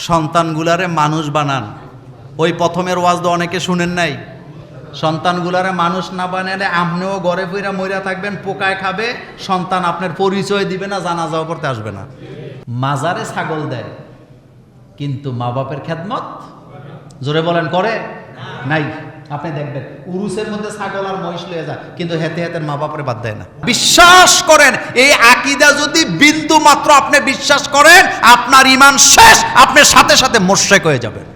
সন্তানগুলারে মানুষ বানান। ওই প্রথমের ওয়াজ তো অনেকে শুনেন নাই। সন্তানগুলারে মানুষ না বানালে আপনিও ঘরে ফিরে মইরা থাকবেন, পোকায় খাবে, সন্তান আপনার পরিচয় দিবে না, জানাজাও করতে আসবে না। মাজারে ছাগল দেয় কিন্তু মা বাপের খেদমত জোরে বলেন করে নাই। আপনি দেখবেন উরুসের মধ্যে ছাগল আর মহিষ লয়ে যায় কিন্তু হেতে হেতের মা বাপের বাদ দেয় না। বিশ্বাস করেন, এই আকীদা যদি বিন্দু মাত্র আপনি বিশ্বাস করেন, আপনার ঈমান শেষ, আপনি সাথে সাথে মুশরিক হয়ে যাবেন।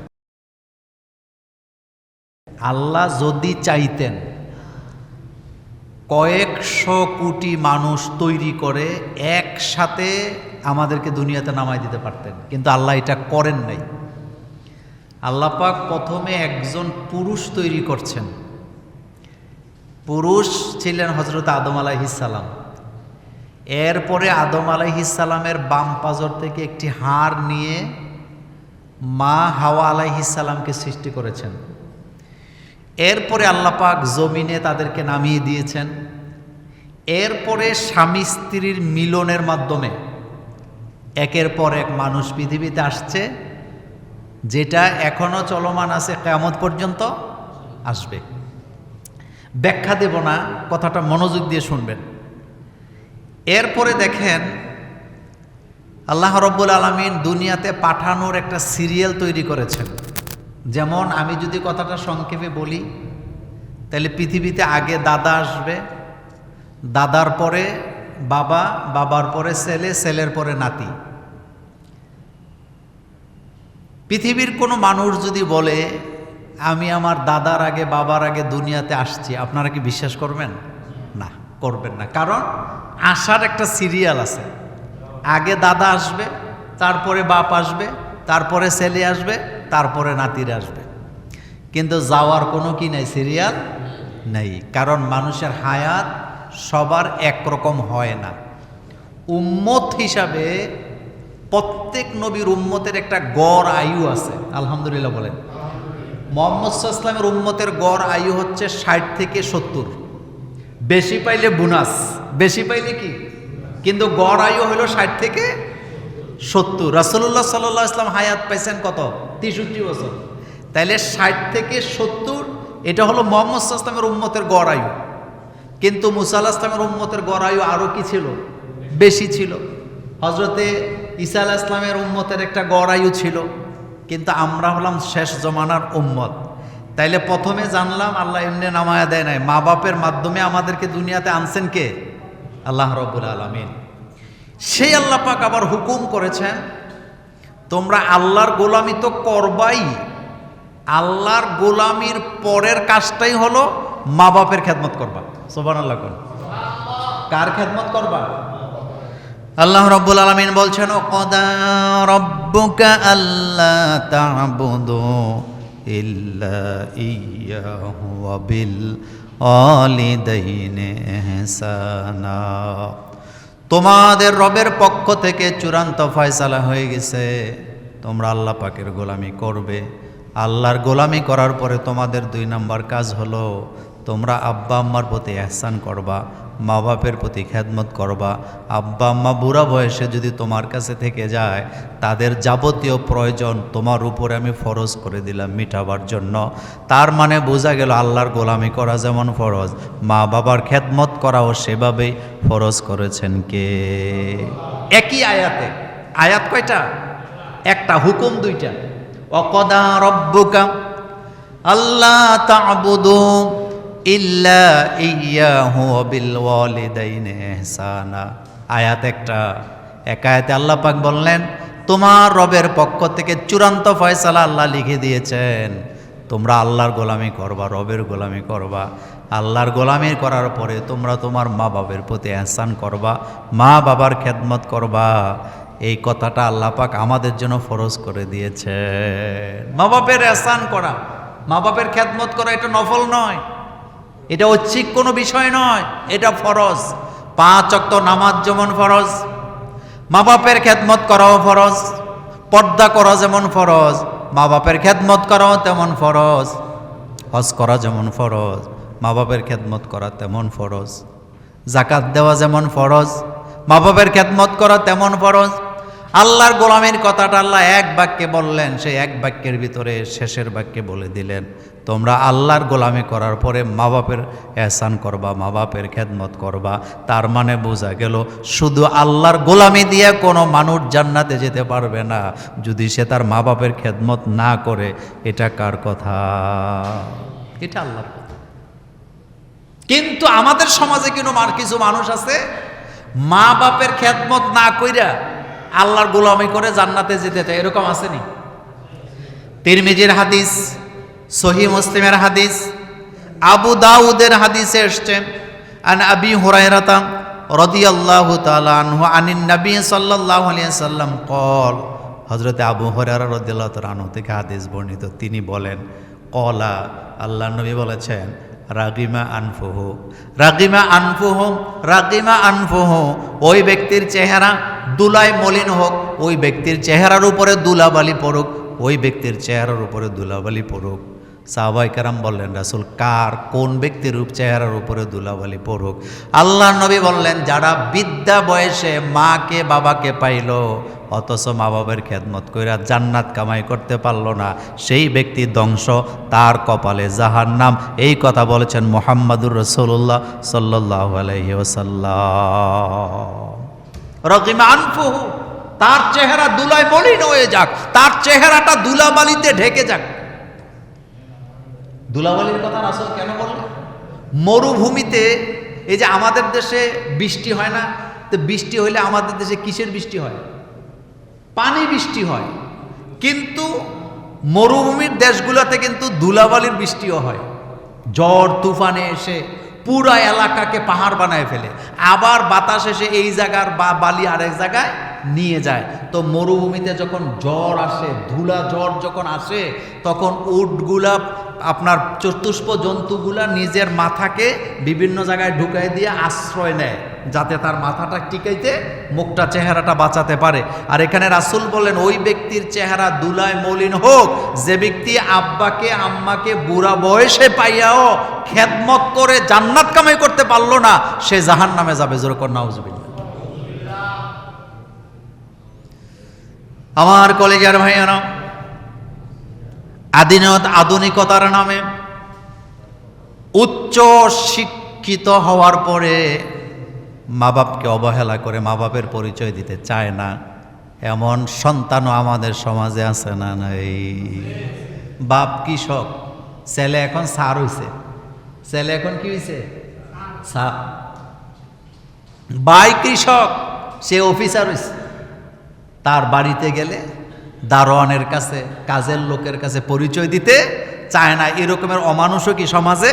আল্লাহ যদি চাইতেন কয়েকশো কোটি মানুষ তৈরি করে একসাথে আমাদেরকে দুনিয়াতে নামাই দিতে পারতেন, কিন্তু আল্লাহ এটা করেন নাই। আল্লাহ পাক প্রথমে একজন পুরুষ তৈরি করছেন। পুরুষ ছিলেন হযরত আদম আলাইহিস সালাম। এরপরে আদম আলাইহিস সালামের বাম পাজর থেকে একটি হাড় নিয়ে মা হাওয়া আলাইহিস সালামকে সৃষ্টি করেছেন। এরপরে আল্লাহ পাক জমিনে তাদেরকে নামিয়ে দিয়েছেন। এরপরে স্বামী স্ত্রীর মিলনের মাধ্যমে একের পর এক মানুষ পৃথিবীতে আসছে, যেটা এখনো চলমান আছে, কিয়ামত পর্যন্ত আসবে। ব্যাখ্যা দেব না, কথাটা মনোযোগ দিয়ে শুনবেন। এরপরে দেখেন আল্লাহ রাব্বুল আলামিন দুনিয়াতে পাঠানোর একটা সিরিয়াল তৈরি করেছেন। যেমন আমি যদি কথাটা সংক্ষেপে বলি, তাহলে পৃথিবীতে আগে দাদা আসবে, দাদার পরে বাবা, বাবার পরে ছেলে, ছেলের পরে নাতি। পৃথিবীর কোনো মানুষ যদি বলে আমি আমার দাদার আগে বাবার আগে দুনিয়াতে আসছি, আপনারা কি বিশ্বাস করবেন? না, করবেন না। কারণ আসার একটা সিরিয়াল আছে। আগে দাদা আসবে, তারপরে বাপ আসবে, তারপরে ছেলে আসবে, তারপরে নাতিরা আসবে। কিন্তু যাওয়ার কোনো কি নাই, সিরিয়াল নেই। কারণ মানুষের হায়াত সবার একরকম হয় না। উম্মত হিসাবে প্রত্যেক নবীর উম্মতের একটা গড় আয়ু আছে। আলহামদুলিল্লাহ বলেন। মুহাম্মদ সাল্লাল্লাহু আলাইহি ওয়াসাল্লামের উম্মতের গড় আয়ু হচ্ছে 60 থেকে 70। বেশি পাইলে বোনাস, বেশি পাইলে কি, কিন্তু গড় আয়ু হলো 60 থেকে 70। রাসূলুল্লাহ সাল্লাল্লাহু আলাইহি ওয়াসাল্লাম হায়াত পাইছেন কত? 63 বছর। তাইলে 60 থেকে 70 এটা হলো মুহাম্মদ সাল্লাল্লাহু আলাইহি ওয়াসাল্লামের উম্মতের গড় আয়ু। কিন্তু মুসা আলাইহিস সালামের উম্মতের গড় আয়ু আরো কি ছিল? বেশি ছিল। হযরতে ঈসা আলাইহিস সালামের উম্মতের একটা গড় আয়ু ছিল। কিন্তু আমরা হলাম শেষ জমানার উম্মত। তাইলে প্রথমে জানলাম আল্লাহ এমনি নামায়া দেয় নাই, মা বাপের মাধ্যমে আমাদেরকে দুনিয়াতে আনছেন কে? আল্লাহ রাব্বুল আলামিন। সেই আল্লাহ পাক আবার হুকুম করেছেন, তোমরা আল্লাহর গোলামি তো করবাই, আল্লাহর গোলামির পরের কাজটাই হলো মা বাপের খেদমত করবা। সুবহানাল্লাহ কোন কার খেদমত করবা? আল্লাহ রাব্বুল আলামিন বলছেন, ওয়াকাদা রাব্বুকা আল্লা তা'বুদু ইল্লা ইয়্যাহু ওয়া বিল ওয়ালিদাইনি ইহসানা। তোমাদের রবের পক্ষ থেকে চূড়ান্ত ফয়সালা হয়ে গেছে, তোমরা আল্লাহ পাকের গোলামি করবে। আল্লাহর গোলামি করার পরে তোমাদের 2 নম্বর কাজ হলো তোমরা আব্বা আম্মার প্রতি ইহসান করবা, মা বাপের প্রতি খেদমত করবা। আব্বা আম্মা বুড়া বয়সে যদি তোমার কাছে থেকে যায়, তাদের যাবতীয় প্রয়োজন তোমার উপরে আমি ফরজ করে দিলাম মিটাবার জন্য। তার মানে বোঝা গেল আল্লাহর গোলামি করা যেমন ফরজ, মা বাবার খেদমত করাও সেভাবেই ফরজ করেছেন কে? একই আয়াতে। আয়াত কয়টা? একটা, হুকুম 2টা। ওয়াকাদা রাব্বুকা আল্লা তা'বুদু ইল্লা ইয়্যাহু ওয়া বিল ওয়ালিদাইনি ইহসানা। আয়াত একটা। এক আয়াতে আল্লাহ পাক বললেন, তোমার রবের পক্ষ থেকে চূড়ান্ত ফয়সালা আল্লাহ লিখে দিয়েছেন, তোমরা আল্লাহর গোলামি করবা, রবের গোলামি করবা। আল্লাহর গোলামি করার পরে তোমরা তোমার মা বাবার প্রতি ইহসান করবা, মা বাবার খেদমত করবা। এই কথাটা আল্লাহ পাক আমাদের জন্য ফরজ করে দিয়েছে। মা বাপের ইহসান করা, মা বাপের খেদমত করা, এটা নফল নয়, এটা ঐচ্ছিক কোনো বিষয় নয়, এটা ফরজ। 5 ওয়াক্ত নামাজ যেমন ফরজ, মা বাপের খেদমত করাও ফরজ। পর্দা করা যেমন ফরজ, মা বাপের খেদমত করাও তেমন ফরজ। হজ করা যেমন ফরজ, মা বাপের খেদমত করা তেমন ফরজ। জাকাত দেওয়া যেমন ফরজ, মা বাপের খেদমত করা তেমন ফরজ। আল্লাহর গোলামের কথাটা আল্লাহ এক বাক্যে বললেন, সেই এক বাক্যের ভিতরে শেষের বাক্যে বলে দিলেন, তোমরা আল্লাহর গোলামি করার পরে মা বাপের এহসান করবা, মা বাপের খেদমত করবা। তার মানে বোঝা গেল শুধু আল্লাহর গোলামি দিয়ে কোনো মানুষ জান্নাতে যেতে পারবে না যদি সে তার মা বাপের খেদমত না করে। এটা কার কথা? এটা আল্লাহর কথা। কিন্তু আমাদের সমাজে কিছু মানুষ আছে মা বাপের খেদমত না কইরা আল্লাহর গোলামি করে জান্নাতে যেতে চায়। এরকম আসেনি? তিরমিজির হাদিস, সহিহ মুসলিমের হাদিস, আবু দাউদের হাদিসে এসছে, আন আবি হুরায়রা রাদিয়াল্লাহু তাআলা আনহু আনিন নবী সাল্লাল্লাহু আলাইহি সাল্লাম قال, হযরতে আবু হুরায়রা রাদিয়াল্লাহু তাআলা আনহু থেকে হাদিস বর্ণিত, তিনি বলেন, কলা, আল্লাহর নবী বলেছেন, রাগিমা আনফুহু, রাগিমা আনফুহু, রাগিমা আনফুহু, ওই ব্যক্তির চেহারা দুলায় মলিন হোক, ওই ব্যক্তির চেহারার উপরে দুলাবালি পড়ুক, ওই ব্যক্তির চেহারার উপরে দুলাবালি পড়ুক। সাহাবায়ে কেরাম বললেন, রাসূল কার, কোন ব্যক্তির রূপ চেহারার উপরে দুলাবালি পড়ুক? আল্লাহর নবী বললেন, যারা বৃদ্ধা বয়সে মাকে বাবাকে পাইল অথচ মা বাবার খেদমত কইরা জান্নাত কামাই করতে পারলো না, সেই ব্যক্তি ধ্বংস, তার কপালে জাহান্নাম। এই কথা বলেছেন মুহাম্মাদুর রাসূলুল্লাহ সাল্লাল্লাহু আলাইহি ওয়াসাল্লাম। রাগিমা আনফুহু, তার চেহারা দুলায় মলিন হয়ে যাক, তার চেহারাটা দুলাবালিতে ঢেকে যাক। দুলাবালির কথা রাসূল কেন বললেন? মরুভূমিতে, এই যে আমাদের দেশে বৃষ্টি হয় না, তো বৃষ্টি হইলে আমাদের দেশে কিসের বৃষ্টি হয়? পানি বৃষ্টি হয়। কিন্তু মরুভূমির দেশগুলোতে কিন্তু ধুলাবালির বৃষ্টিও হয়। ঝড় তুফানে এসে পুরা এলাকাকে পাহাড় বানায় ফেলে, আবার বাতাস এসে এই জায়গার বালি আরেক জায়গায় নিয়ে যায়। তো মরুভূমিতে যখন ঝড় আসে, ধুলা ঝড় যখন আসে, তখন উটগুলা, আপনার চতুষ্প জন্তুগুলা নিজের মাথাকে বিভিন্ন জায়গায় ঢুকাই দিয়ে আশ্রয় নেয়, যাতে তার মাথাটা টিকাইতে, মুখটা, চেহারাটা বাঁচাতে পারে। আর এখানে রাসূল বলেন, ওই ব্যক্তির চেহারা দুলায় মলিন হোক যে ব্যক্তি আব্বাকে আম্মাকে বুড়া বয়সে পাইয়াও খেদমত করে জান্নাত কামাই করতে পারলো না, সে জাহান্নামে যাবে। জোরে কর নাউজুবিল্লাহ। আমার কলেজের ভাইয়ারা, আধুনিকতার নামে উচ্চ শিক্ষিত হওয়ার পরে মা বাপকে অবহেলা করে মা বাপের পরিচয় দিতে চায় না, এমন সন্তানও আমাদের সমাজে আছে না? নাই। বাপ কৃষক, ছেলে এখন স্যার হইছে, ছেলে এখন কি হইছে? স্যার। ভাই কৃষক, সে অফিসার হইছে। তার বাড়িতে গেলে দারোয়ানের কাছে, কাজের লোকের কাছে পরিচয় দিতে চায় না। এরকমের অমানুষও কি সমাজে?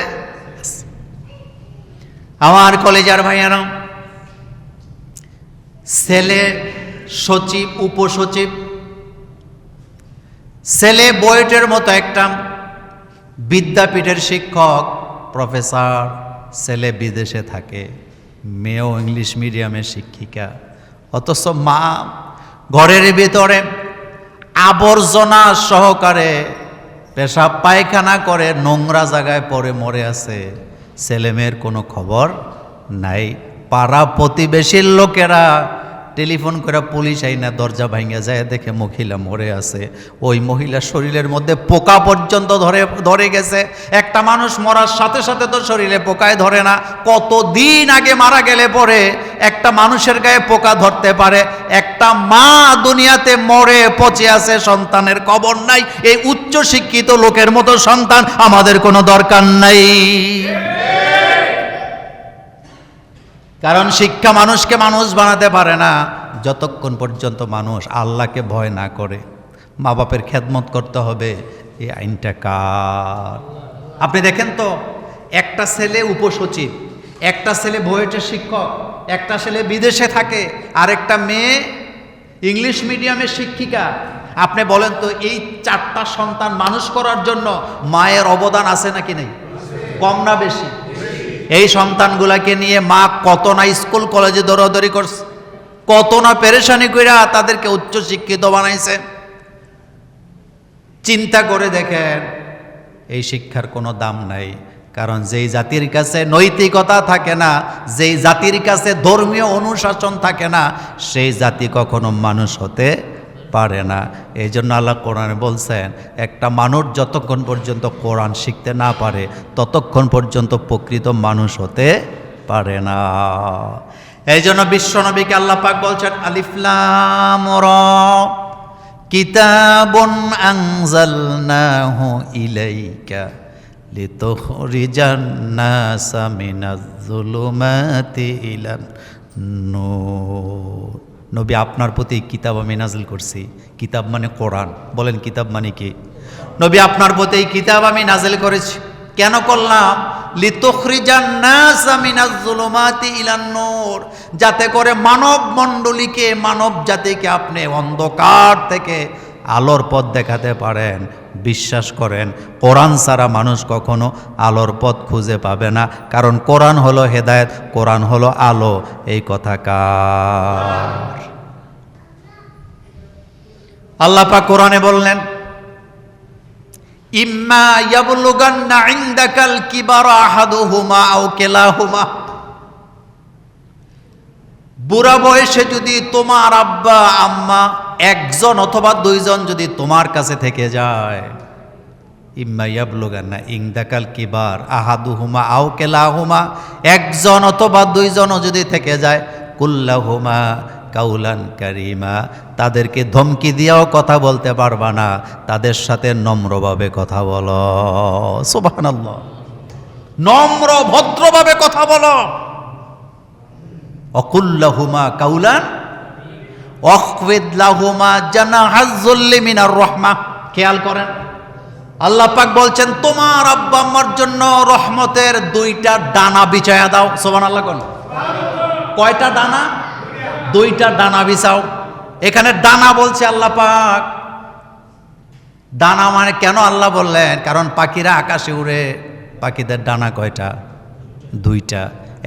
আমার কলেজার ভাইয়ারা, ছেলে সচিব, উপসচিব, ছেলে বুয়েটের মতো একটা বিদ্যাপীঠের শিক্ষক, প্রফেসর, ছেলে বিদেশে থাকে, মেয়েও ইংলিশ মিডিয়ামের শিক্ষিকা, অথচ মা ঘরের ভিতরে আবর্জনা সহকারে পেশাব পায়খানা করে নোংরা জায়গায় পড়ে মরে আছে। ছেলেমেয়ের কোনো খবর নাই। পাড়া প্রতিবেশীর লোকেরা টেলিফোন করে পুলিশ আইনা দরজা ভাঙা যায়, দেখে মহিলা মরে আছে। ওই মহিলার শরীরের মধ্যে পোকা পর্যন্ত ধরে গেছে। একটা মানুষ মরার সাথে সাথে তো শরীরে পোকায় ধরে না, কতদিন আগে মারা গেলে পরে একটা মানুষের গায়ে পোকা ধরতে পারে। একটা মা দুনিয়াতে মরে পচে আছে, সন্তানের কবর নাই। এই উচ্চ শিক্ষিত লোকের মতো সন্তান আমাদের কোনো দরকার নাই। কারণ শিক্ষা মানুষকে মানুষ বানাতে পারে না যতক্ষণ পর্যন্ত মানুষ আল্লাহকে ভয় না করে। মা বাপের খেদমত করতে হবে, এই আইনটা কার? আপনি দেখেন তো, একটা ছেলে উপসচিব, একটা ছেলে বুয়েটের শিক্ষক, একটা ছেলে বিদেশে থাকে, আর একটা মেয়ে ইংলিশ মিডিয়ামের শিক্ষিকা। আপনি বলেন তো, এই চারটা সন্তান মানুষ করার জন্য মায়ের অবদান আছে নাকি নেই? কম না বেশি? এই সন্তানগুলাকে নিয়ে মা কত না স্কুল কলেজে দৌড়াদৌড়ি করছে, কত না পেরেশানি কইরা তাদেরকে উচ্চ শিক্ষিত বানাইছে। চিন্তা করে দেখেন, এই শিক্ষার কোনো দাম নাই। কারণ যেই জাতির কাছে নৈতিকতা থাকে না, যেই জাতির কাছে ধর্মীয় অনুশাসন থাকে না, সেই জাতি কখনো মানুষ হতে পারে না। এই জন্য আল্লাহ কোরআনে বলছেন, একটা মানুষ যতক্ষণ পর্যন্ত কোরআন শিখতে না পারে ততক্ষণ পর্যন্ত প্রকৃত মানুষ হতে পারে না। এই জন্য বিশ্বনবীকে আল্লাহ পাক বলছেন, আলিফ লাম রা কিতাবুন আনজালনাহু ইলাইকা লিতুখরিজান নাসা মিনাজ যুলুমাতি ইলান নূর। নবী, আপনার প্রতি কিতাব আমি নাজিল করছি। কিতাব মানে কোরআন। বলেন কিতাব মানে কি? নবী, আপনার প্রতি কিতাব আমি নাজিল করেছি। কেন করলাম? লিতুখরিজান নাসা মিনাজ যুলুমাতি ইলান নূর, যাতে করে মানব মণ্ডলীকে, মানব জাতিকে আপনি অন্ধকার থেকে আলোর পথ দেখাতে পারেন। বিশ্বাস করেন, কোরআন ছাড়া মানুষ কখনো আলোর পথ খুঁজে পাবে না, কারণ কোরআন হলো হেদায়েত, কোরআন হলো আলো। এই কথা কার? আল্লাহ পাক কোরআনে বললেন, ইম্মা ইয়াবলুগান্না ইনদাকাল কিবারা আহাদুহুমা আও কিলাহুমা, বুড়া বয়সে যদি তোমার আব্বা আম্মা একজন অথবা দুইজন যদি তোমার কাছে থেকে যায়, ইম্মা ইয়াবলুগান্না ইনদাকাল কিবার আহাদুহুমা আও কিলাহুমা, একজন অথবা দুইজনও যদি থেকে যায়, কুল্লাহুমা কাউলান কারিমা, তাদেরকে ধমকি দিয়েও কথা বলতে পারবা না, তাদের সাথে নম্রভাবে কথা বলো। সুবহানাল্লাহ, নম্র ভদ্রভাবে কথা বলো। অকুল্লাহুমা কাউলান ওয়াখফিদ লাহুমা জানাহাজ যুল্লি মিনার রাহমা। খেয়াল করেন, আল্লাহ পাক বলছেন, তোমার আব্বা আম্মার জন্য রহমতের দুইটা ডানা বিছায়া দাও। সুবহানাল্লাহ কোন? কয়টা ডানা? দুইটা ডানা বিছাও। এখানে ডানা বলছে আল্লাহ পাক। ডানা মানে কেন আল্লাহ বললেন? কারণ পাখিরা আকাশে উড়ে, পাখিদের ডানা কয়টা? দুইটা।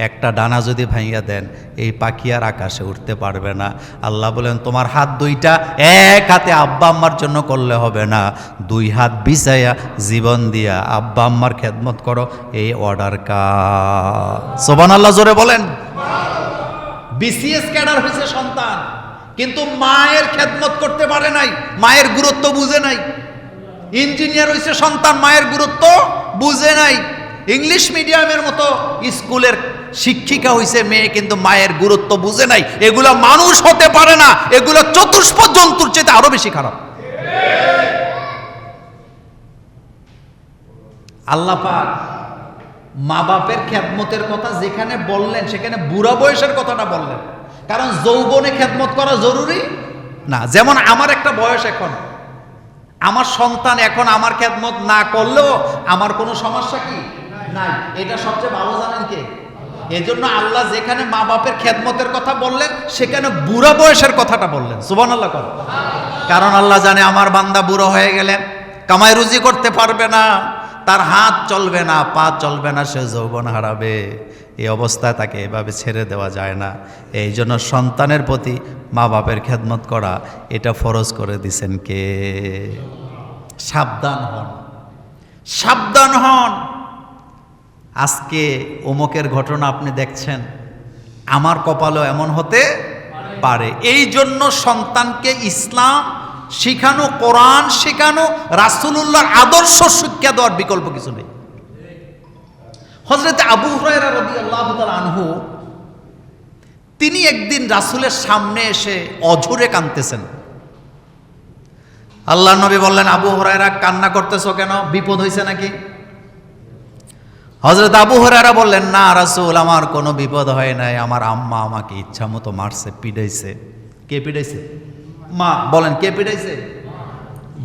একটা ডানা যদি ভাঙিয়া দেন, এই পাখি আর আকাশে উঠতে পারবে না। আল্লাহ বলেন, তোমার হাত দুইটা এক হাতে আব্বা আম্মার জন্য করলে হবে না, দুই হাত বিছাইয়া জীবন দিয়া আব্বা আম্মার খেদমত করো। এই অর্ডার কার? সুবহানাল্লাহ জোরে বলেন। বিসিএস ক্যাডার হয়েছে সন্তান, কিন্তু মায়ের খেদমত করতে পারে নাই, মায়ের গুরুত্ব বুঝে নাই। ইঞ্জিনিয়ার হয়েছে সন্তান, মায়ের গুরুত্ব বুঝে নাই। ইংলিশ মিডিয়ামের মতো স্কুলের শিক্ষিকা হয়েছে মেয়ে, কিন্তু মায়ের গুরুত্ব বুঝে নাই। এগুলো মানুষ হতে পারে না, এগুলো চতুষ্পদ জন্তুর চেয়ে আরো বেশি খারাপ। আল্লাহ পাক মা বাপের খেদমতের কথা যেখানে বললেন, সেখানে বুড়া বয়সের কথাটা বললেন, কারণ যৌবনে খেদমত করা জরুরি না। যেমন আমার একটা বয়স, এখন আমার সন্তান এখন আমার খেদমত না করলেও আমার কোনো সমস্যা কি নাই। এটা সবচেয়ে ভালো জানেন কে? এজন্য আল্লাহ যেখানে মা বাপের খেদমতের কথা বললেন, সেখানে বুড়া বয়সের কথাটা বললেন। সুবহানাল্লাহ কর। কারণ আল্লাহ জানে আমার বান্দা বুড়ো হয়ে গেলে কামাই রুজি করতে পারবে না, তার হাত চলবে না, পা চলবে না, সে যৌবন হারাবে। এই অবস্থায় তাকে এভাবে ছেড়ে দেওয়া যায় না। এই জন্য সন্তানের প্রতি মা বাপের খেদমত করা, এটা ফরজ করে দিছেন কে? সাবধান হন, সাবধান হন। আজকে অমুকের ঘটনা আপনি দেখছেন, আমার কপালও এমন হতে পারে। এই জন্য সন্তানকে ইসলাম শিখানো, কোরআন শিখানো, রাসূলুল্লাহর আদর্শ শিক্ষা দেওয়ার বিকল্প কিছু নেই। হযরত আবু হুরায়রা রাদিয়াল্লাহু তাআলা আনহু, তিনি একদিন রাসূলের সামনে এসে অঝরে কাঁদতেছেন। আল্লাহর নবী বললেন, আবু হুরায়রা কান্না করতেছো কেন? বিপদ হয়েছে নাকি? হযরত আবু হুরায়রা বললেন, না রাসূল, আমার কোনো বিপদ হয় নাই, আমার আম্মা আমাকে ইচ্ছা মতো মারছে, পিটাইছে। কে পিটাইছে? মা। বলেন, কে পিটাইছে?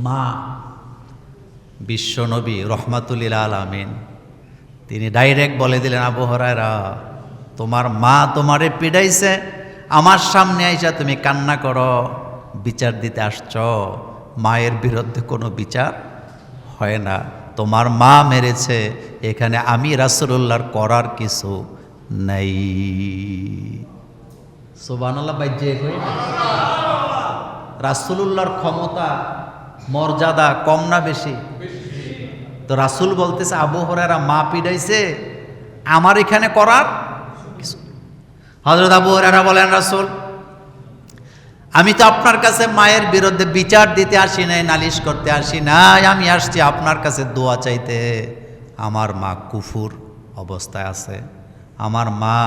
মা। বিশ্বনবী রহমাতুল লিল আলামিন তিনি ডাইরেক্ট বলে দিলেন, আবু হুরায়রা, তোমার মা তোমারে পিটাইছে, আমার সামনে আইসা তুমি কান্না করো, বিচার দিতে আসছ। মায়ের বিরুদ্ধে কোনো বিচার হয় না, তোমার মা মেরেছে, এখানে আমি রাসূলুল্লাহর করার কিছু নাই। সুবহানাল্লাহ। বাইজে কই রাসূলুল্লাহর ক্ষমতা মর্যাদা কম না বেশি? তো রাসূল বলতেছে, আবু হুরায়রা মা পিডাইছে, আমার এখানে করার কিছু। হযরত আবু হুরায়রা বলেন, রাসূল আমি তো আপনার কাছে মায়ের বিরুদ্ধে বিচার দিতে আসি নাই, নালিশ করতে আসি নাই, আমি আসছি আপনার কাছে দোয়া চাইতে। আমার মা কুফুর অবস্থায় আছে, আমার মা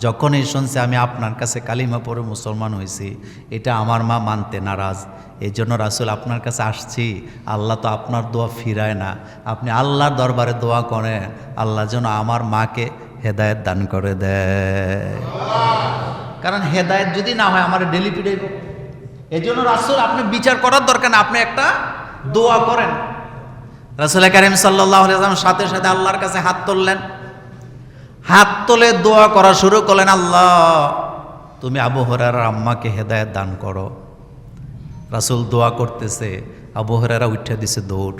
যখনই শুনছে আমি আপনার কাছে কালিমা পড়ে মুসলমান হয়েছি, এটা আমার মা মানতে নারাজ। এই জন্য রাসূল আপনার কাছে আসছি, আল্লাহ তো আপনার দোয়া ফিরায় না, আপনি আল্লাহর দরবারে দোয়া করেন, আল্লাহ যেন আমার মাকে হেদায়েত দান করে দেয়। কারণ হেদায়েত যদি না হয় আমার ডেলি পিড়াইব। এই জন্য রাসূল আপনি বিচার করার দরকার না, আপনি একটা দোয়া করেন। রাসূল কারীম সাল্লাল্লাহু আলাইহি ওয়াসাল্লাম সাথে সাথে আল্লাহর কাছে হাত তুললেন, হাত তুলে দোয়া করা শুরু করলেন, আল্লাহ তুমি আবু হুরায়রার আম্মাকে হেদায়েত দান করো। রাসূল দোয়া করতেছে, আবু হুরায়রা উঠে দিছে দৌড়।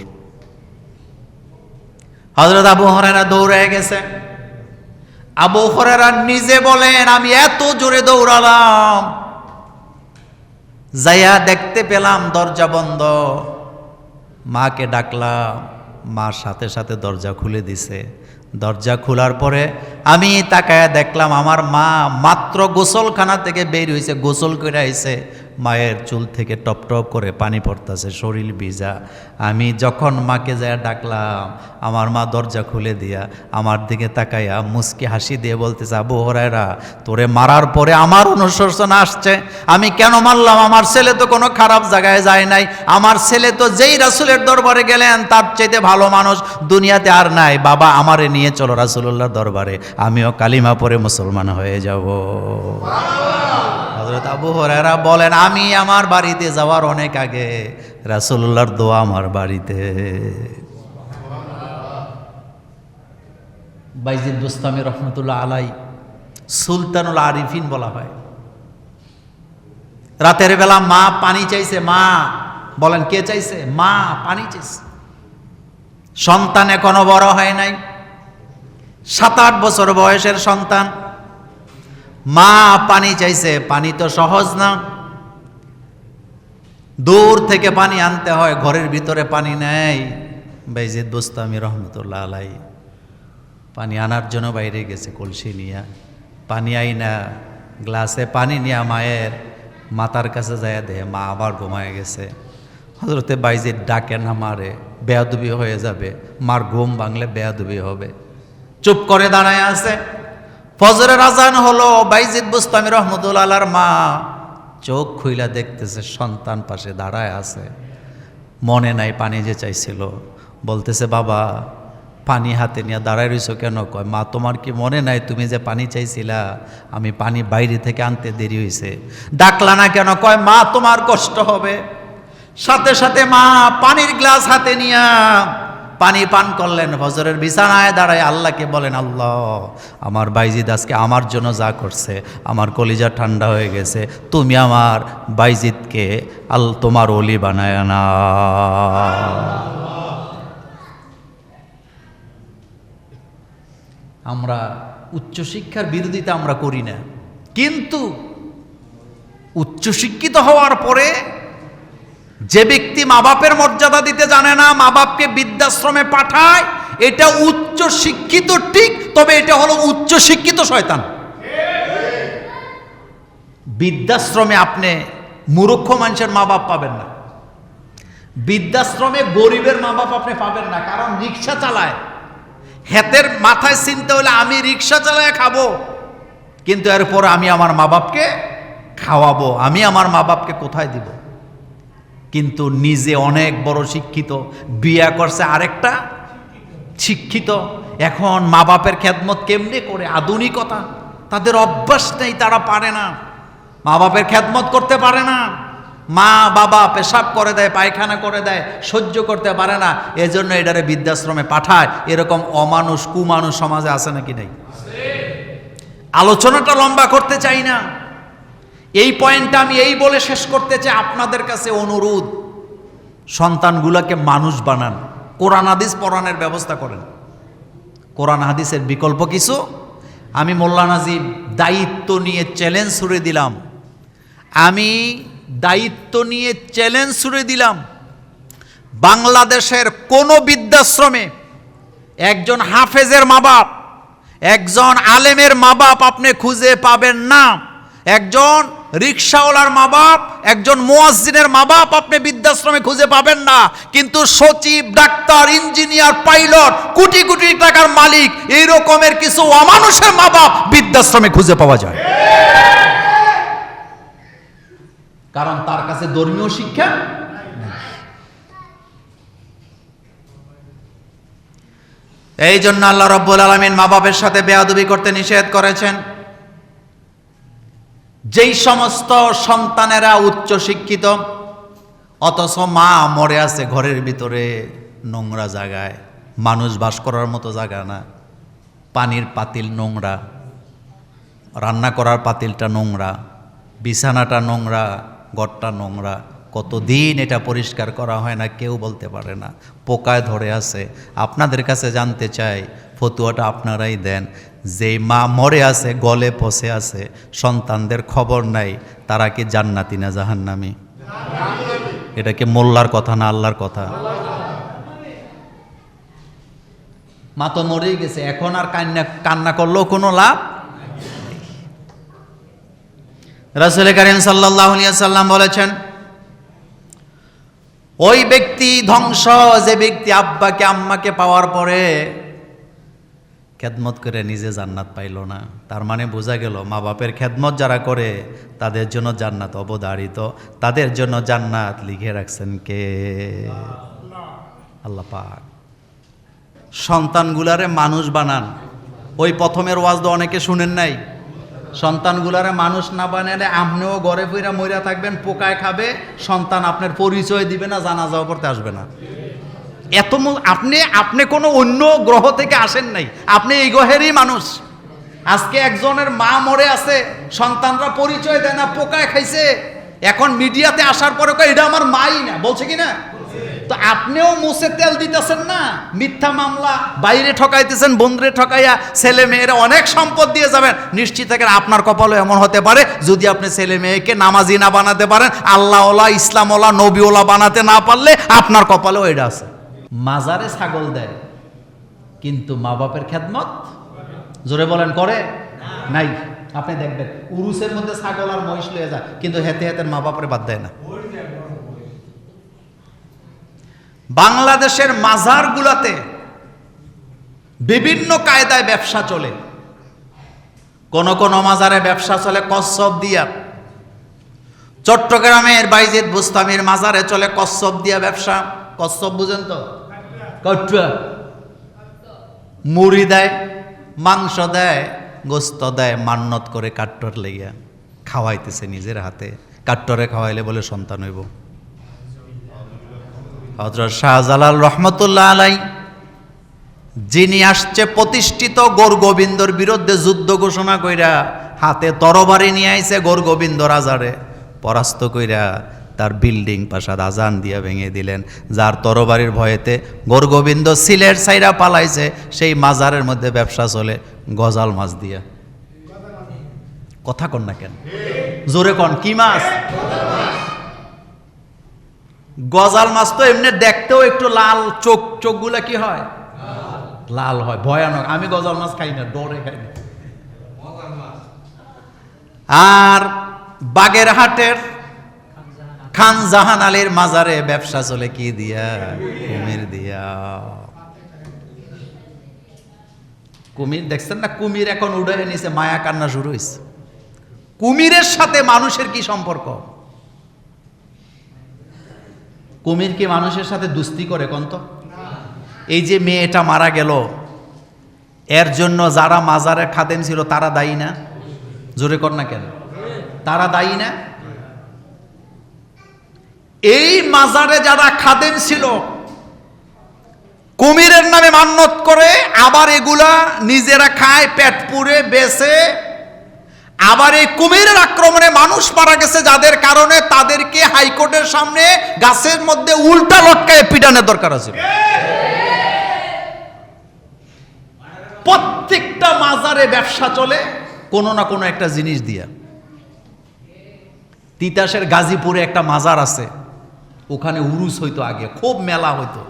হযরত আবু হুরায়রা দৌড়ে গেছে। আবু হুরায়রা নিজে বলেন, আমি এত জোরে দৌড়ালাম, যাইয়া দেখতে পেলাম দরজা বন্ধ। মাকে ডাকলাম, মা সাথে সাথে দরজা খুলে দিছে। দরজা খোলার পরে আমি তাকায়া দেখলাম আমার মা মাত্র গোসলখানা থেকে বের হয়েছে, গোসল করে আইছে, মায়ের চুল থেকে টপ টপ করে পানি পড়তেছে, শরীর ভিজা। আমি যখন মাকে যায় ডাকলাম, আমার মা দরজা খুলে দিয়া আমার দিকে তাকাইয়া মুস্কি হাসি দিয়ে বলতেছে, আবু হুরায়রা তোরে মারার পরে আমার অনুশোচনা আসছে, আমি কেন মারলাম? আমার ছেলে তো কোনো খারাপ জায়গায় যায় নাই, আমার ছেলে তো যেই রাসূলের দরবারে গেলেন তার চাইতে ভালো মানুষ দুনিয়াতে আর নাই। বাবা আমারে নিয়ে চলো রাসূলুল্লাহর দরবারে, আমিও কালিমা পড়ে মুসলমান হয়ে যাব। হযরত আবু হুরায়রা বলেন, আমি আমার বাড়িতে যাওয়ার অনেক আগে রাসূলুল্লাহর দোয়া আমার বাড়িতে। বাইজিদ বুস্তামি রহমতুল্লাহ আলাই সুলতানুল আরিফিন বলা হয়। রাতের বেলা মা পানি চাইছে, মা বলেন কে চাইছে? মা পানি চাইছে। সন্তান এখনো বড় হয় নাই, 7-8 বছর বয়সের সন্তান, মা পানি চাইছে। পানি তো সহজ না, দূর থেকে পানি আনতে হয়, ঘরের ভিতরে পানি নেই। বাইজিদ বুস্তামি রহমতুল্লাহ আলাই পানি আনার জন্য বাইরে গেছে কলসি নিয়া, পানি আইনা গ্লাসে পানি নিয়া মায়ের মাথার কাছে যায়, দেহে মা আবার ঘুমায় গেছে। হযরতে বাইজিদ ডাকে না মারে, বেয়াদবি হয়ে যাবে, মার ঘুম ভাঙলে বেয়াদবি হবে। চুপ করে দাঁড়ায় আছে। ফজরের আজান হলো, বাইজিদ বুস্তামি রহমতুল্লাহ আলার মা চোখ খুইলা দেখতেছে সন্তান পাশে দাঁড়ায় আছে, মনে নাই পানি যে চাইছিল। বলতেছে, বাবা পানি হাতে নিয়ে দাঁড়ায় রইছো কেন? কয়, মা তোমার কি মনে নাই তুমি যে পানি চাইছিলা, আমি পানি বাইরে থেকে আনতে দেরি হয়েছে, ডাকলা না কেন? কয়, মা তোমার কষ্ট হবে। সাথে সাথে মা পানির গ্লাস হাতে নিয়া পানি পান করলেন। ফজরের বিছানায় দাঁড়ায় আল্লাহকে বলেন, আল্লাহ আমার বাইজিদ আজকে আমার জন্য যা করছে, আমার কলিজা ঠান্ডা হয়ে গেছে, তুমি আমার বাইজিদকে তোমার ওলি বানায় না। আমরা উচ্চশিক্ষার বিরোধিতা আমরা করি না, কিন্তু উচ্চশিক্ষিত হওয়ার পরে যে ব্যক্তি মা বাপের মর্যাদা দিতে জানে না, মা বাপকে বৃদ্ধাশ্রমে পাঠায়, এটা উচ্চ শিক্ষিত ঠিক, তবে এটা হলো উচ্চ শিক্ষিত শয়তান। বৃদ্ধাশ্রমে আপনি মূর্খ মানুষের মা বাপ পাবেন না, বৃদ্ধাশ্রমে গরিবের মা বাপ আপনি পাবেন না, কারণ রিক্সা চালায়। হেতের মাথায় চিন্তা হলে আমি রিক্সা চালায় খাবো, কিন্তু এরপর আমি আমার মা বাপকে খাওয়াবো, আমি আমার মা বাপকে কোথায় দিব? কিন্তু নিজে অনেক বড় শিক্ষিত, বিয়ে করছে আরেকটা শিক্ষিত, এখন মা বাপের খেদমত কেমনে করে? আধুনিকতা তাদের অভ্যাস নেই, তারা পারে না, মা বাপের খেদমত করতে পারে না। মা বাবা পেশাব করে দেয়, পায়খানা করে দেয়, সহ্য করতে পারে না, এজন্য এটারে বৃদ্ধাশ্রমে পাঠায়। এরকম অমানুষ কুমানুষ সমাজে আছে নাকি নেই? আলোচনাটা লম্বা করতে চাই না, এই পয়েন্টটা আমি এই বলে শেষ করতে চাই, আপনাদের কাছে অনুরোধ, সন্তানগুলোকে মানুষ বানান, কোরআন হাদিস পড়ানোর ব্যবস্থা করেন। কোরআন হাদিসের বিকল্প কিছু। আমি মোল্লা নাজিব দায়িত্ব নিয়ে চ্যালেঞ্জ ছুড়ে দিলাম, আমি দায়িত্ব নিয়ে চ্যালেঞ্জ ছুড়ে দিলাম, বাংলাদেশের কোন বৃদ্ধাশ্রমে একজন হাফেজের মা বাপ, একজন আলেমের মা বাপ আপনি খুঁজে পাবেন না। একজন রিকশাওয়ালার মা বাপ, একজন মুয়াজ্জিনের মা বাপ আপনি বৃদ্ধাশ্রমে খুঁজে পাবেন না। কিন্তু সচিব, doctor, engineer, pilot, crore crore টাকার মালিক, এই রকমের কিছু অমানুষের মা বাপ বৃদ্ধাশ্রমে খুঁজে পাওয়া যায়। কারণ তার কাছে ধর্মীয় শিক্ষা নেই। এই জন্য আল্লাহ রাব্বুল আলামিন মা বাপের সাথে বেয়াদবি করতে নিষেধ করেছেন। যেই সমস্ত সন্তানেরা উচ্চ শিক্ষিত অথচ মা মরে আছে ঘরের ভিতরে নোংরা জায়গায়, মানুষ বাস করার মতো জায়গা না, পানির পাতিল নোংরা, রান্না করার পাতিলটা নোংরা, বিছানাটা নোংরা, ঘরটা নোংরা, কতদিন এটা পরিষ্কার করা হয় না কেউ বলতে পারে না, পোকায় ধরে আছে। আপনাদের কাছে জানতে চাই, ফতুয়াটা আপনারাই দেন, যেই মা মরে আছে, গলে পচে আছে, সন্তানদের খবর নাই, তারা কি জান্নাতি না জাহান্নামী? এটা কি মোল্লার কথা না আল্লাহর কথা? মা তো মরেই গেছে, এখন আর কান্না করলেও কোনো লাভ। রাসূল কারীম সাল্লাল্লাহু আলাইহি ওয়াসাল্লাম বলেছেন, ওই ব্যক্তি ধ্বংস যে ব্যক্তি আব্বাকে আম্মাকে পাওয়ার পরে খেদমত করে নিজে জান্নাত পাইল না। তার মানে বোঝা গেল মা বাপের খেদমত যারা করে তাদের জন্য জান্নাত অবধারিত, তাদের জন্য জান্নাত লিখে রাখছেন কে? আল্লাহ পাক। সন্তানগুলারে মানুষ বানান। ওই প্রথমের ওয়াজ তো অনেকে শুনেন নাই। সন্তানগুলারে মানুষ না বানালে আপনিও ঘরে ফিরা মইরা থাকবেন, পোকায় খাবে, সন্তান আপনার পরিচয় দিবে না, জানাজাও করতে আসবে না। এত আপনি কোনো অন্য গ্রহ থেকে আসেন নাই, আপনি এই গ্রহেরই মানুষ। আজকে একজনের মা মরে আছে, সন্তানরা পরিচয় দেয় না, পোকায় খাইছে, এখন মিডিয়াতে আসার পরে কয় এটা আমার মাই না, বলছে কি না? তো আপনিও মুছে তেল দিতেছেন না, মিথ্যা মামলা, বাইরে ঠকাইতেছেন, বন্ধুরে ঠকাইয়া ছেলে মেয়েরা অনেক সম্পদ দিয়ে যাবেন। নিশ্চিত থাকেন আপনার কপালও এমন হতে পারে, যদি আপনি ছেলে মেয়েকে নামাজি না বানাতে পারেন, আল্লাহওয়ালা, ইসলামওয়ালা, নবীওয়ালা বানাতে না পারলে আপনার কপালেও এটা আছে। মাজারে ছাগল দেয় কিন্তু মা বাপের খেদমত জোরে বলেন করে নাই। আপনি দেখবেন উরুসের মধ্যে ছাগল আর মহিষ লয়ে যায়, কিন্তু হেতে হেতে মা বাপের বাদ দেয় না। বাংলাদেশের মাজারগুলাতে বিভিন্ন কায়দায় ব্যবসা চলে। কোন কোন মাজারে ব্যবসা চলে কচ্ছপ দিয়া। চট্টগ্রামের বাইজিদ বুস্তামির মাজারে চলে কচ্ছপ দিয়া ব্যবসা। কচ্ছপ বুঝেন তো? কটুয়া মুড়ি দেয়, মাংস দেয়, গোস্ত দেয়, মান্নত করে কাট্টর লেগিয়া খাওয়াইতেছে নিজের হাতে। কাট্টরে খাওয়াইলে বলে সন্তান হইব। হযরত শাহজালাল রহমতুল্লাহ আলাই, যিনি আসছে প্রতিষ্ঠিত গৌরগোবিন্দর বিরুদ্ধে যুদ্ধ ঘোষণা কইরা হাতে তরবারি নিয়ে আইছে, গৌরগোবিন্দ রাজারে পরাস্ত কইরা তার বিল্ডিং প্রাসাদ আজান দিয়া ভেঙে দিলেন। যার তরবারির ভয়েতে গৌরগোবিন্দ সিলেট সাইরা পালাইছে, সেই মাজারের মধ্যে ব্যবসা চলে গজাল মাছ দিয়া। কথা কন না কেন? জোরে কন, কি মাছ? গজাল মাছ তো এমনি দেখতেও একটু লাল, চোখগুলা কি হয়? লাল হয়, ভয়ানক। আমি গজাল মাছ খাই না, ডরে খাই না। আর বাগেরহাটের খান জাহান আলীর মাজারে ব্যবসা চলে কি দিয়া? কুমির দিয়া। কুমির দেখছেন না? কুমির এখন উড়ে নিছে, মায়া কান্না শুরু হয়েছে। কুমিরের সাথে মানুষের কি সম্পর্ক? কুমির কি মানুষের সাথে দুস্তি করে কোন তো? এই যে মেয়েটা মারা গেল, এর জন্য যারা মাজারে খাদেম ছিল তারা দায়ী না? জোরে কর না কেন? তারা দায়ী না? এই মাজারে যারা খাদেম ছিল, কুমিরের নামে মান্নত করে, আবার এগুলা নিজেরা খায়, পেট পুরে বেচে, আবার এই কুমিরের আক্রমণে মানুষ মারা গেছে, যাদের কারণে তাদেরকে হাইকোর্টের সামনে গাছের মধ্যে উল্টা লটকায় পিটানোর দরকার আছে। প্রত্যেকটা মাজারে ব্যবসা চলে কোনো না কোনো একটা জিনিস দিয়া। তিতাসের গাজীপুরে একটা মাজার আছে, ওখানে উরুস হইতো, আগে খুব মেলা হইতো।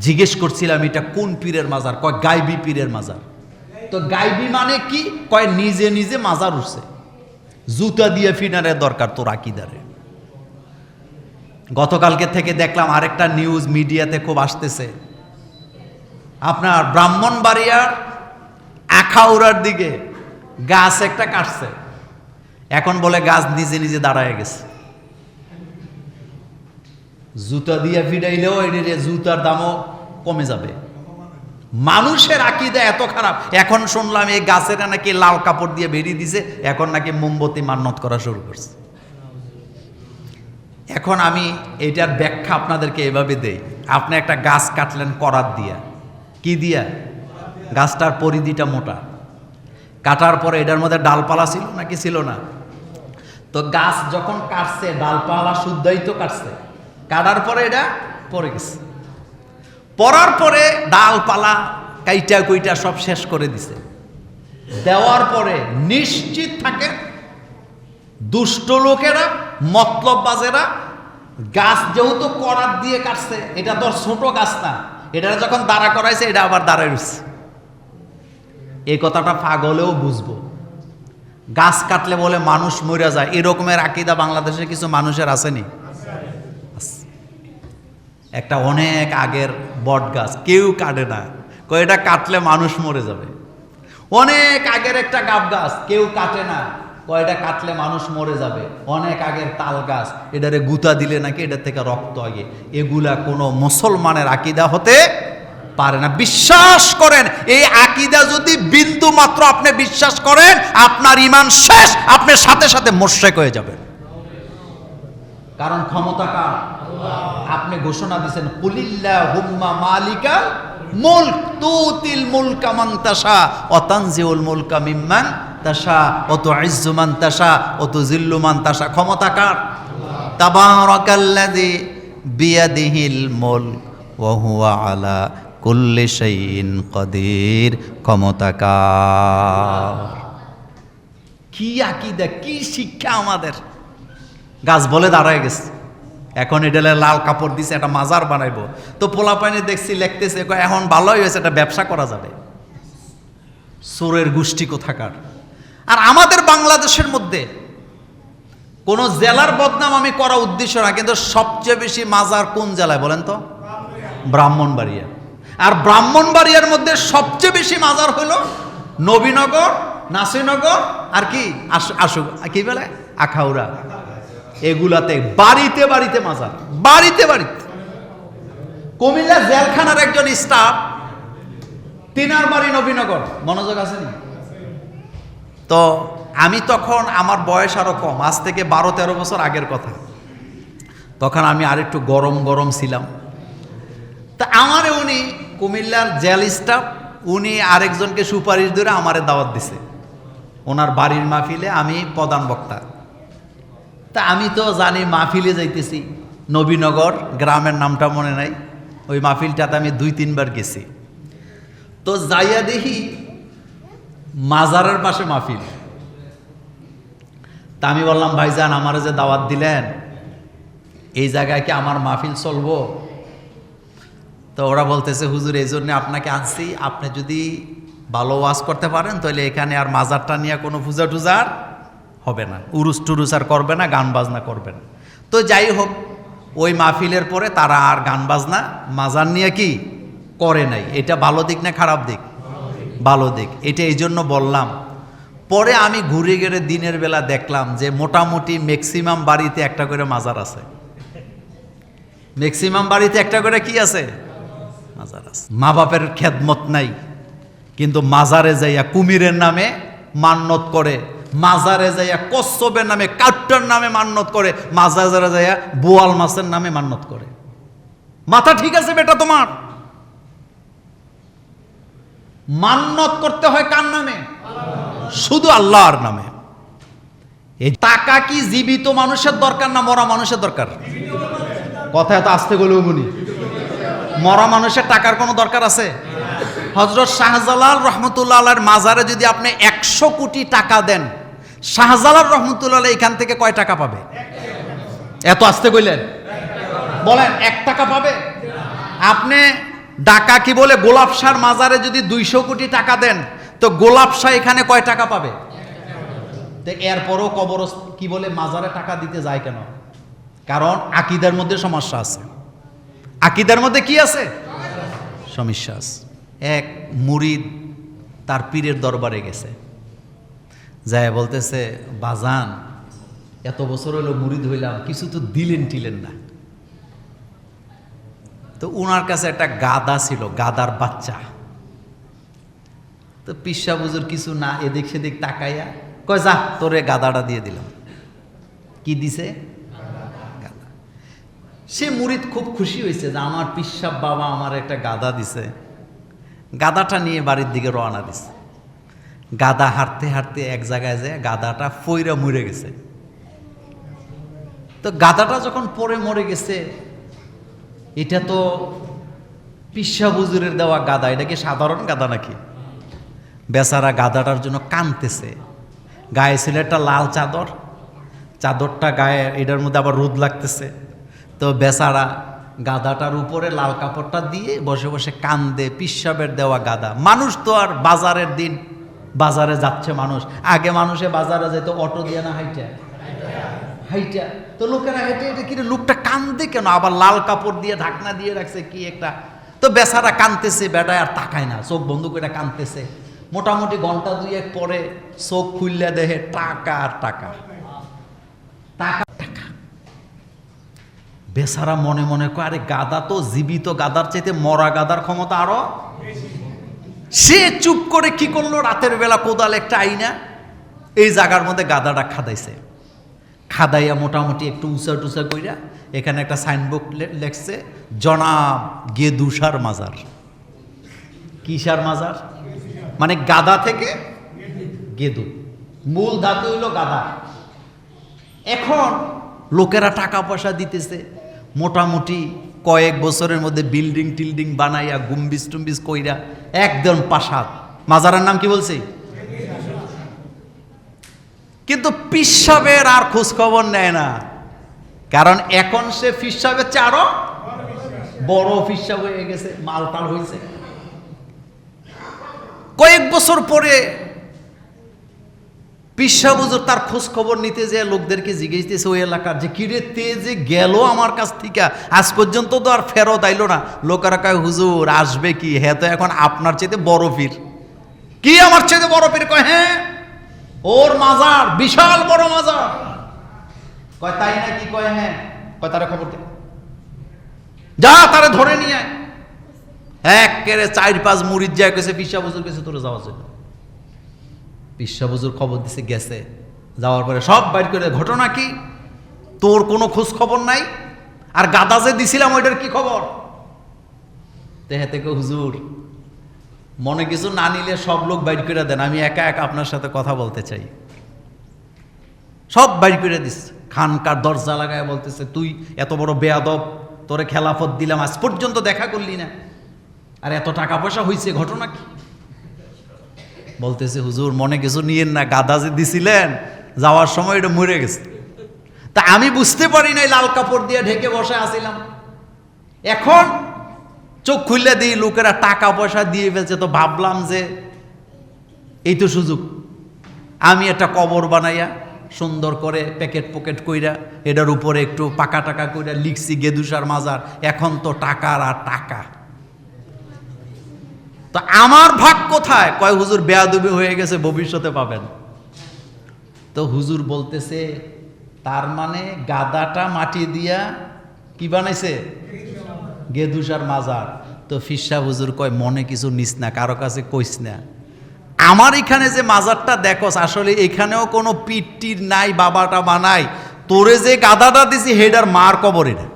জিজ্ঞেস করছিলাম এটা কোন পীরের মাজার, কয় গাইবি পীরের মাজার। তো গাইবি মানে কি, কয় নিজে নিজে মাজার উঠছে, জুতা দিয়ে ফিনারের দরকার তোর আকিদারে। গতকালকে থেকে দেখলাম আরেকটা নিউজ মিডিয়াতে খুব আসতেছে, আপনার ব্রাহ্মণবাড়িয়ার আখাউড়ার দিকে গাছ একটা কাটছে, এখন বলে গাছ নিজে নিজে দাঁড়ায় গেছে। জুতা দিয়ে ফিরাইলেও এর জুতার দামও কমে যাবে। মানুষের আকীদা এত খারাপ। এখন শুনলাম এই গাছেরা নাকি লাল কাপড় দিয়ে বেরিয়ে দিছে, এখন নাকি মোমবাতি মান্যত করা শুরু করছে। এখন আমি এইটার ব্যাখ্যা আপনাদেরকে এভাবে দেই, আপনি একটা গাছ কাটলেন করাত দিয়া, কি দিয়া? গাছটার পরিধিটা মোটা, কাটার পরে এটার মধ্যে ডালপালা ছিল নাকি ছিল না? তো গাছ যখন কাটছে ডালপালা শুদ্ধই তো কাটছে, কাটার পরে এটা পড়ে গেছে, পড়ার পরে ডালপালা কাইটা কুইটা সব শেষ করে দিছে। দেওয়ার পরে নিশ্চিত থাকে দুষ্ট লোকেরা, মতলববাজেরা, গাছ যেহেতু করাত দিয়ে কাটছে, এটা তো ছোট গাছ না, এটা যখন দাঁড়া করাইছে এটা আবার দাঁড়ায় রয়েছে। এই কথাটা পাগলেও বুঝবো। গাছ কাটলে বলে মানুষ মরে যায়, এরকমের আকীদা বাংলাদেশে কিছু মানুষের আসেনি? একটা অনেক আগের বট গাছ কেউ কাটে না, কয় এটা কাটলে মানুষ মরে যাবে। অনেক আগের একটা গাব গাছ কেউ কাটে না, কয় এটা কাটলে মানুষ মরে যাবে। অনেক আগের তাল গাছ, এটারে গুতা দিলে নাকি এটার থেকে রক্ত আগে। এগুলা কোনো মুসলমানের আকীদা হতে পারে না। বিশ্বাস করেন, এই আকীদা যদি বিন্দু মাত্র আপনি বিশ্বাস করেন, আপনার ঈমান শেষ, আপনি সাথে সাথে মুশরিক হয়ে যাবেন। কারণ ক্ষমতা কার? আপনি ঘোষণা দিয়েছেন কুলিল্লাহুম্মা মালিকাল মুলক তুতিল মুলকা মান তাশা ওয়া তানজিউল মুলকা মিম্মান তাশা ওয়া তুইজ্জু মান তাশা ওয়া তুযিল্লু মান তাশা। ক্ষমতা কার? তাবারাকাল্লাযী বিয়াদিহিল মুলক ওয়া হুয়া আলা কুল্লি শাইইন কাদির। ক্ষমতা কার? কি আকীদা, কি শিক্ষা আমাদের! গাছ বলে দাঁড়ায় গেছে, এখন এটা লাল কাপড় দিছে, একটা মাজার বানাইবো। তো পোলাপাইনে দেখছি লিখতেছে, এখন ভালোই হয়েছে, একটা ব্যবসা করা যাবে। চোরের গোষ্ঠী কোথাকার! আর আমাদের বাংলাদেশের মধ্যে কোন জেলার বদনাম আমি করা উদ্দেশ্য না, কিন্তু সবচেয়ে বেশি মাজার কোন জেলায় বলেন তো? ব্রাহ্মণবাড়িয়া। আর ব্রাহ্মণবাড়িয়ার মধ্যে সবচেয়ে বেশি মাজার হলো নবীনগর, নাসিরনগর, আর কি কি বলে আখাউড়া। এগুলাতে বাড়িতে বাড়িতে মাজার, বাড়িতে বাড়িতে। কুমিল্লা জেলখানার একজন স্টাফ, তিনার বাড়ি নবীনগর, মনোযোগ আছে না? তো আমি তখন, আমার বয়স আরো কম, আজ থেকে 12-13 বছর আগের কথা, তখন আমি আরেকটু গরম গরম ছিলাম। তা আমারে উনি, কুমিল্লার জেল স্টাফ, উনি আরেকজনকে সুপারিশ ধরে আমারে দাওয়াত দিছে ওনার বাড়ির মাহফিলে, আমি প্রধান বক্তা। তা আমি তো জানি মাহফিলে যাইতেছি, নবীনগর গ্রামের নামটা মনে নাই, ওই মাহফিলটাতে আমি 2-3 বার গেছি। তো যাইয়া দেখি মাজারের পাশে মাহফিল। তা আমি বললাম, ভাইজান আমারে যে দাওয়াত দিলেন, এই জায়গায় কি আমার মাহফিল চলবো? তো ওরা বলতেছে, হুজুর এই জন্য আপনাকে আনছি, আপনি যদি ভালো ওয়াজ করতে পারেন তাহলে এখানে আর মাজারটা নিয়ে কোনো পূজা টুজার হবে না, উরুস টুরুস আর করবে না, গান বাজনা করবে না। তো যাই হোক, ওই মাহফিলের পরে তারা আর গান বাজনা মাজার নিয়ে কি করে নাই। এটা ভালো দিক না খারাপ দিক? ভালো দিক। এটা এই জন্য বললাম। পরে আমি ঘুরে গেলে দিনের বেলা দেখলাম যে মোটামুটি ম্যাক্সিমাম বাড়িতে একটা করে মাজার আছে। ম্যাক্সিমাম বাড়িতে একটা করে কি আছে? মাজার আছে। মা বাপের খেদমত নাই, কিন্তু মাজারে যাইয়া কুমিরের নামে মান্যত করে, মাজারে যাইয়া কচ্ছপের নামে, কাউটার নামে মান্যত করে, মাজারে যাইয়া বোয়াল মাছের নামে মান্যত করে। মাথা ঠিক আছে বেটা তোমার? মান্যত করতে হয় কার নামে? শুধু আল্লাহর নামে। এই টাকা কি জীবিত মানুষের দরকার না মরা মানুষের দরকার? কথা এত আস্তে বলেও বলি, মরা মানুষের টাকার কোনো দরকার আছে? হযরত শাহজালাল রহমতুল্লাহ আলাইহির মাজারে যদি আপনি 100 কোটি টাকা দেন, শাহজালাল রহমতুল্লাহ আলাইহি এখান থেকে কয় টাকা পাবে? এত আসতে কইলেন, বলেন 1 টাকা পাবে? আপনি ডাকা কি বলে গোলাপ শাহর মাজারে যদি 200 কোটি টাকা দেন, তো গোলাপ শাহ এখানে কয় টাকা পাবে? তো এরপরও কবর কি বলে মাজারে টাকা দিতে যায় কেন? কারণ আকীদার মধ্যে সমস্যা আছে। আকীদার মধ্যে কি আছে? সমস্যা আছে। এক মুরিদ তার পীরের দরবারে গেছে, যায় বলতেছে, বাজান এত বছর হলো মুরিদ হইলাম, কিছু তো দিলেন টিলেন না। তো উনার কাছে একটা গাদা ছিল, গাদার বাচ্চা। তো পীর সাহেব হুজুর কিছু না এদিক সেদিক তাকাইয়া কয়, যা তোরে গাদাটা দিয়ে দিলাম। কি দিছে? গাদা। সে মুরিদ খুব খুশি হয়েছে যে আমার পীর সাহেব বাবা আমার একটা গাদা দিছে। গাদাটা নিয়ে বাড়ির দিকে রওনা দিছে। গাদা হাঁটতে হাঁটতে এক জায়গায় যায় গাদাটা ফইরা মরে গেছে। তো গাদাটা যখন পরে মরে গেছে, এটা তো পীর সাহেব হুজুরের দেওয়া গাদা, এটা কি সাধারণ গাদা নাকি? বেচারা গাদাটার জন্য কাঁদতেছে। গায়ে ছিল একটা লাল চাদর, চাদরটা গায়ে, এটার মধ্যে আবার রোদ লাগতেছে। তো বেচারা গাদাটার উপরে লাল কাপড়টা দিয়ে বসে বসে কান্দে। পীর সাহেবের দেওয়া গাদা। মানুষ তো আর বাজারের দিন বাজারে যাচ্ছে মানুষ, আগে মানুষে বাজারে যেত অটো দিয়ে না হাইটা হাইটা, তো লোকেরা হেঁটে হেঁটে কিরে লোকটা কান্দে কেন, আবার লাল কাপড় দিয়ে ঢাকনা দিয়ে রাখছে কি একটা। তো বেচারা কাঁদতেছে, বেটায় আর তাকায় না, চোখ বন্ধ করে কাঁদতেছে। মোটামুটি ঘন্টা 2-1 পরে চোখ খুললে দেখে টাকা আর টাকা, টাকা টাকা। বেচারা মনে মনে কয়, আরে গাদা তো জীবিত গাদার চাইতে মরা গাদার ক্ষমতা আরো। সে চুপ করে কি করলো, রাতের বেলা কোদাল একটা আইনা এই জায়গার মধ্যে গাদাটা খাদাইছে। খাদাইয়া মোটামুটি একটু উঁচা টুচা কইরা এখানে একটা সাইনবোর্ড লেখছে, জনাব গেদুসার মাজার। কিসার মাজার? মানে গাদা থেকে গেদু, মূল ধাতু হইল গাদা। এখন লোকেরা টাকা পয়সা দিতেছে, মোটামুটি কয়েক বছরের মধ্যে বিল্ডিং টিল্ডিং বানাইয়া গুম্বিজ টুম্বিজ কইরা একদম প্রাসাদ। মাজারের নাম কি বলছি? কিন্তু পীর সাহেবের আর খোঁজ খবর নেয় না, কারণ এখন সে পীর সাহেবের চেয়ে আরো বড় পীর সাহেব হয়ে গেছে, মালটাল হয়েছে। কয়েক বছর পরে পীর সাহেব হুজুর তার খোঁজ খবর নিতে যে লোকদেরকে জিজ্ঞেসতেছে ওই এলাকার, যে কিরে তে যে গেল আমার কাছ থেকে আজ পর্যন্ত তো আর ফেরত আইলো না। লোকেরা কয়, হুজুর আসবে কি, হ্যাঁ তো এখন আপনার চাইতে বড় পীর। কি আমার চাইতে বড় পীর? কয় হ্যাঁ, ওর মাজার বিশাল বড় মাজার। কয় তাই নাকি? কয় হ্যাঁ। কয় তারা খবর দে, যা তারা ধরে নিয়ে একেবারে 4-5 মুরিদ যায় কেছে পীর সাহেব হুজুর কাছে তোরে যাওয়ার জন্য। পীর সাহেব হুজুর খবর দিছে, গেছে। যাওয়ার পরে সব বাইর করে, ঘটনা কি, তোর কোনো খোঁজ খবর নাই, আর গাদা যে দিছিলাম ওইটার কি খবর? তেহে থেকে হুজুর মনে কিছু না নিলে সব লোক বাইর করে দেন, আমি একা একা আপনার সাথে কথা বলতে চাই। সব বাইর করে দিস, খানকার দরজা লাগায় বলতেছে, তুই এত বড় বেয়াদব, তোরে খেলাফত দিলাম, আজ পর্যন্ত দেখা করলি না, আর এত টাকা পয়সা হয়েছে, ঘটনা কি? বলতেছে, হুজুর মনে কিছু নিয়েন না, গাদা যে দিছিলেন যাওয়ার সময় এটা মরে গেছে, তা আমি বুঝতে পারি নাই, লাল কাপড় দিয়ে ঢেকে বসে আসিলাম। এখন চোখ খুললে দিই লোকেরা টাকা পয়সা দিয়ে ফেলছে, তো ভাবলাম যে এই তো সুযোগ, আমি একটা কবর বানাইয়া সুন্দর করে প্যাকেট পকেট কইরা এটার উপরে একটু পাকা টাকা কইরা লিখছি গেদুসার মাজার। এখন তো টাকার আর টাকা, তো আমার ভাগ কোথায়? কয় হুজুর বেয়াদবি হয়ে গেছে, ভবিষ্যতে পাবেন। তো হুজুর বলতেছে, তার মানে গাদাটা মাটি দিয়া কি বানাইছে? গেদুসার মাজার। তো পীর সাহেব হুজুর কয়, মনে কিছু নিস না, কারো কাছে কইস না, আমার এখানে যে মাজারটা দেখোস আসলে এখানেও কোনো পিটটির নাই, বাবাটা বানাই, তোরে যে গাদাটা দিছি হেডার মার কবরে না।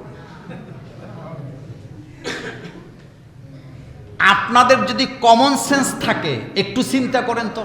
আপনাদের যদি কমন সেন্স থাকে একটু চিন্তা করেন তো,